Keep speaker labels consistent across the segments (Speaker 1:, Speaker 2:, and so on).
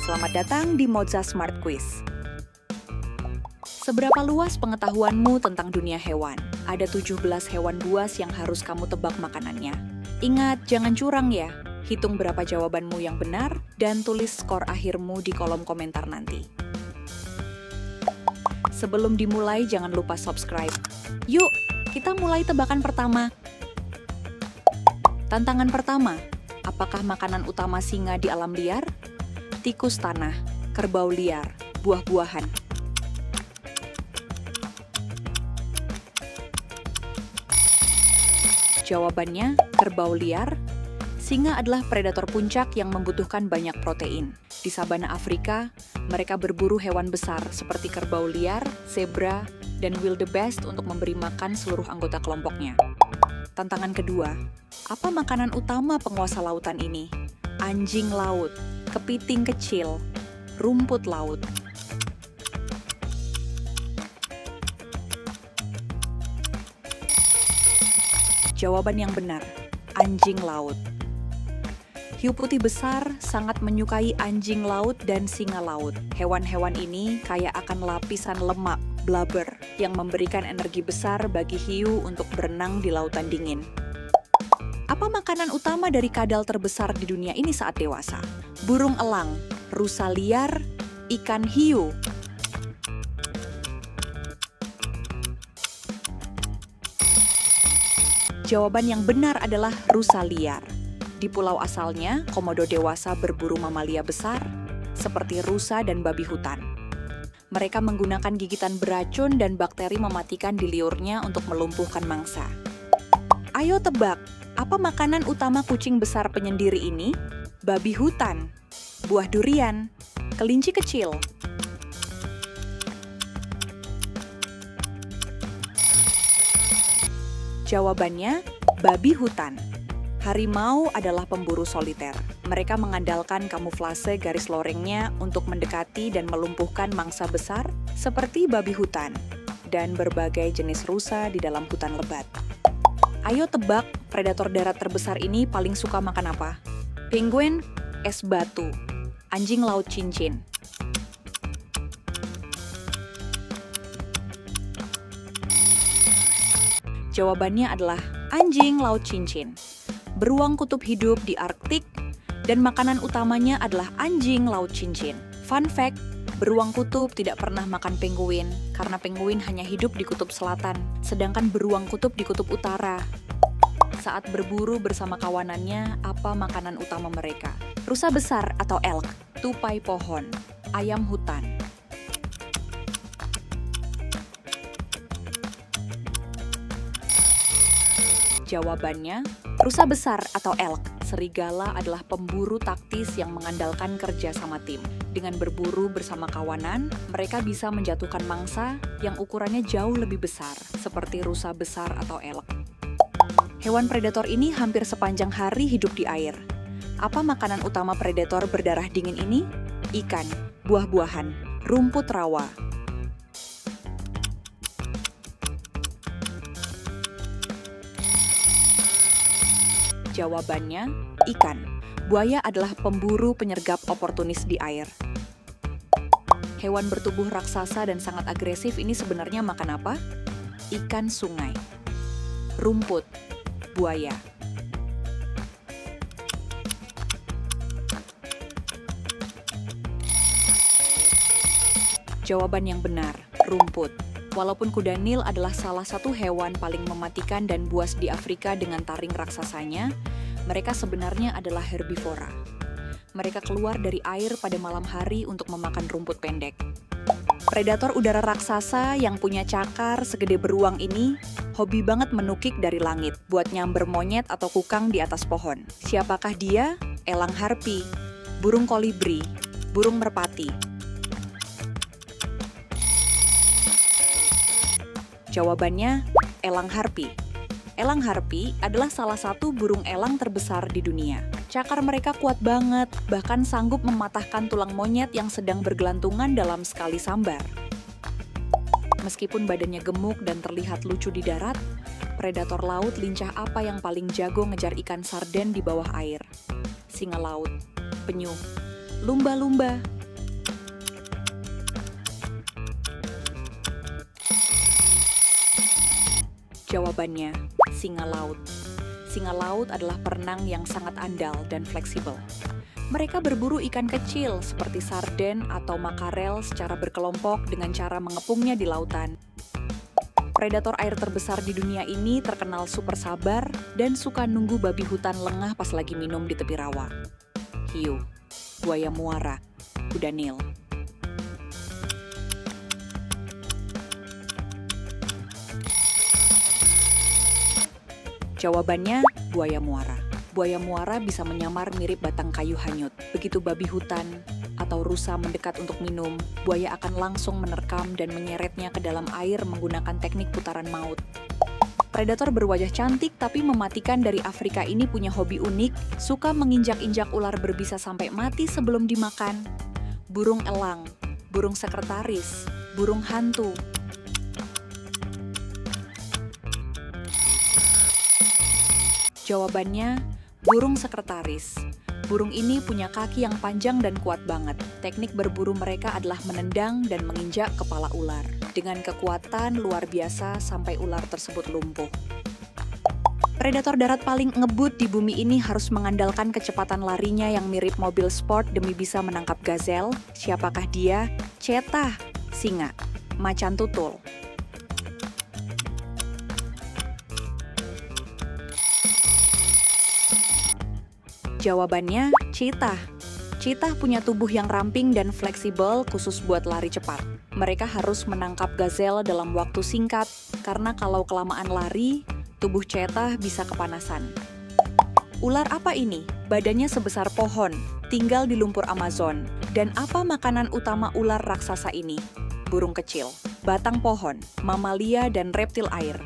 Speaker 1: Selamat datang di Moza Smart Quiz. Seberapa luas pengetahuanmu tentang dunia hewan? Ada 17 hewan buas yang harus kamu tebak makanannya. Ingat, jangan curang ya. Hitung berapa jawabanmu yang benar dan tulis skor akhirmu di kolom komentar nanti. Sebelum dimulai, jangan lupa subscribe. Yuk, kita mulai tebakan pertama. Tantangan pertama, apakah makanan utama singa di alam liar? Tikus tanah, kerbau liar, buah-buahan. Jawabannya, kerbau liar. Singa adalah predator puncak yang membutuhkan banyak protein. Di sabana Afrika, mereka berburu hewan besar seperti kerbau liar, zebra, dan wildebeest untuk memberi makan seluruh anggota kelompoknya. Tantangan kedua, apa makanan utama penguasa lautan ini? Anjing laut, kepiting kecil, rumput laut. Jawaban yang benar, anjing laut. Hiu putih besar sangat menyukai anjing laut dan singa laut. Hewan-hewan ini kaya akan lapisan lemak, blubber, yang memberikan energi besar bagi hiu untuk berenang di lautan dingin. Apa makanan utama dari kadal terbesar di dunia ini saat dewasa? Burung elang, rusa liar, ikan hiu. Jawaban yang benar adalah rusa liar. Di pulau asalnya, komodo dewasa berburu mamalia besar, seperti rusa dan babi hutan. Mereka menggunakan gigitan beracun dan bakteri mematikan di liurnya untuk melumpuhkan mangsa. Ayo tebak, apa makanan utama kucing besar penyendiri ini? Babi hutan, buah durian, kelinci kecil. Jawabannya, babi hutan. Harimau adalah pemburu soliter. Mereka mengandalkan kamuflase garis lorengnya untuk mendekati dan melumpuhkan mangsa besar seperti babi hutan dan berbagai jenis rusa di dalam hutan lebat. Ayo tebak, predator darat terbesar ini paling suka makan apa? Penguin, es batu, anjing laut cincin. Jawabannya adalah anjing laut cincin. Beruang kutub hidup di Arktik dan makanan utamanya adalah anjing laut cincin. Fun fact, beruang kutub tidak pernah makan penguin karena penguin hanya hidup di kutub selatan, sedangkan beruang kutub di kutub utara. Saat berburu bersama kawanannya, apa makanan utama mereka? Rusa besar atau elk, tupai pohon, ayam hutan. Jawabannya, rusa besar atau elk. Serigala adalah pemburu taktis yang mengandalkan kerja sama tim. Dengan berburu bersama kawanan, mereka bisa menjatuhkan mangsa yang ukurannya jauh lebih besar, seperti rusa besar atau elk. Hewan predator ini hampir sepanjang hari hidup di air. Apa makanan utama predator berdarah dingin ini? Ikan, buah-buahan, rumput rawa. Jawabannya, ikan. Buaya adalah pemburu penyergap oportunis di air. Hewan bertubuh raksasa dan sangat agresif ini sebenarnya makan apa? Ikan sungai, rumput, buaya. Jawaban yang benar, rumput. Walaupun kuda Nil adalah salah satu hewan paling mematikan dan buas di Afrika dengan taring raksasanya, mereka sebenarnya adalah herbivora. Mereka keluar dari air pada malam hari untuk memakan rumput pendek. Predator udara raksasa yang punya cakar segede beruang ini hobi banget menukik dari langit buat nyamber monyet atau kukang di atas pohon. Siapakah dia? Elang harpi, burung kolibri, burung merpati. Jawabannya, elang harpi. Elang harpi adalah salah satu burung elang terbesar di dunia. Cakar mereka kuat banget, bahkan sanggup mematahkan tulang monyet yang sedang bergelantungan dalam sekali sambar. Meskipun badannya gemuk dan terlihat lucu di darat, predator laut lincah apa yang paling jago ngejar ikan sarden di bawah air? Singa laut, penyu, lumba-lumba, Jawabannya, singa laut. Singa laut adalah perenang yang sangat andal dan fleksibel. Mereka berburu ikan kecil seperti sarden atau makarel secara berkelompok dengan cara mengepungnya di lautan. Predator air terbesar di dunia ini terkenal super sabar dan suka nunggu babi hutan lengah pas lagi minum di tepi rawa. Hiu, buaya muara, kuda Nil. Jawabannya, buaya muara. Buaya muara bisa menyamar mirip batang kayu hanyut. Begitu babi hutan atau rusa mendekat untuk minum, buaya akan langsung menerkam dan menyeretnya ke dalam air menggunakan teknik putaran maut. Predator berwajah cantik tapi mematikan dari Afrika ini punya hobi unik, suka menginjak-injak ular berbisa sampai mati sebelum dimakan. Burung elang, burung sekretaris, burung hantu. Jawabannya, burung sekretaris. Burung ini punya kaki yang panjang dan kuat banget. Teknik berburu mereka adalah menendang dan menginjak kepala ular. Dengan kekuatan luar biasa sampai ular tersebut lumpuh. Predator darat paling ngebut di bumi ini harus mengandalkan kecepatan larinya yang mirip mobil sport demi bisa menangkap gazelle. Siapakah dia? Cheetah, singa, macan tutul. Jawabannya, cheetah. Cheetah punya tubuh yang ramping dan fleksibel khusus buat lari cepat. Mereka harus menangkap gazelle dalam waktu singkat, karena kalau kelamaan lari, tubuh cheetah bisa kepanasan. Ular apa ini? Badannya sebesar pohon, tinggal di lumpur Amazon. Dan apa makanan utama ular raksasa ini? Burung kecil, batang pohon, mamalia, dan reptil air.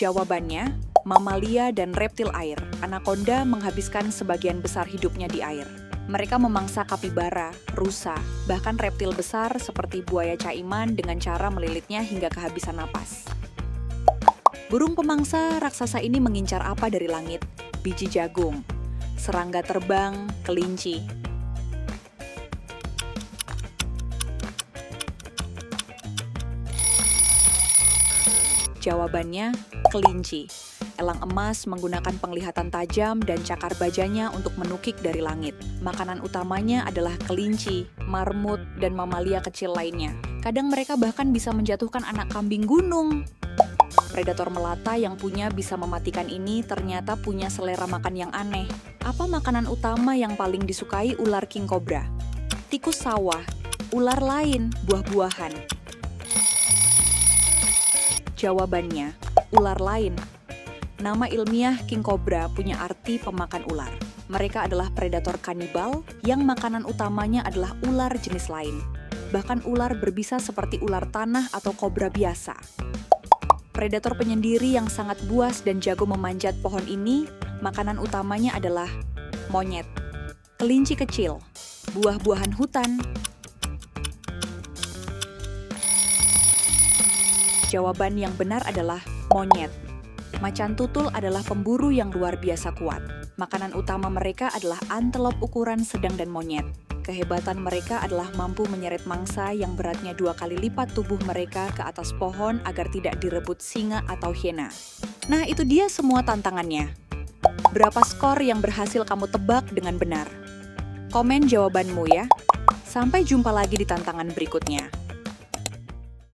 Speaker 1: Jawabannya, mamalia dan reptil air. Anaconda menghabiskan sebagian besar hidupnya di air. Mereka memangsa kapibara, rusa, bahkan reptil besar seperti buaya caiman dengan cara melilitnya hingga kehabisan napas. Burung pemangsa raksasa ini mengincar apa dari langit? Biji jagung, serangga terbang, kelinci. Jawabannya, kelinci. Elang emas menggunakan penglihatan tajam dan cakar bajanya untuk menukik dari langit. Makanan utamanya adalah kelinci, marmut, dan mamalia kecil lainnya. Kadang mereka bahkan bisa menjatuhkan anak kambing gunung. Predator melata yang bisa mematikan ini ternyata punya selera makan yang aneh. Apa makanan utama yang paling disukai ular king cobra? Tikus sawah, ular lain, buah-buahan. Jawabannya, ular lain. Nama ilmiah king cobra punya arti pemakan ular. Mereka adalah predator kanibal yang makanan utamanya adalah ular jenis lain. Bahkan ular berbisa seperti ular tanah atau kobra biasa. Predator penyendiri yang sangat buas dan jago memanjat pohon ini, makanan utamanya adalah monyet, kelinci kecil, buah-buahan hutan. Jawaban yang benar adalah monyet. Macan tutul adalah pemburu yang luar biasa kuat. Makanan utama mereka adalah antelop ukuran sedang dan monyet. Kehebatan mereka adalah mampu menyeret mangsa yang beratnya 2 kali lipat tubuh mereka ke atas pohon agar tidak direbut singa atau hiena. Nah, itu dia semua tantangannya. Berapa skor yang berhasil kamu tebak dengan benar? Komen jawabanmu ya. Sampai jumpa lagi di tantangan berikutnya.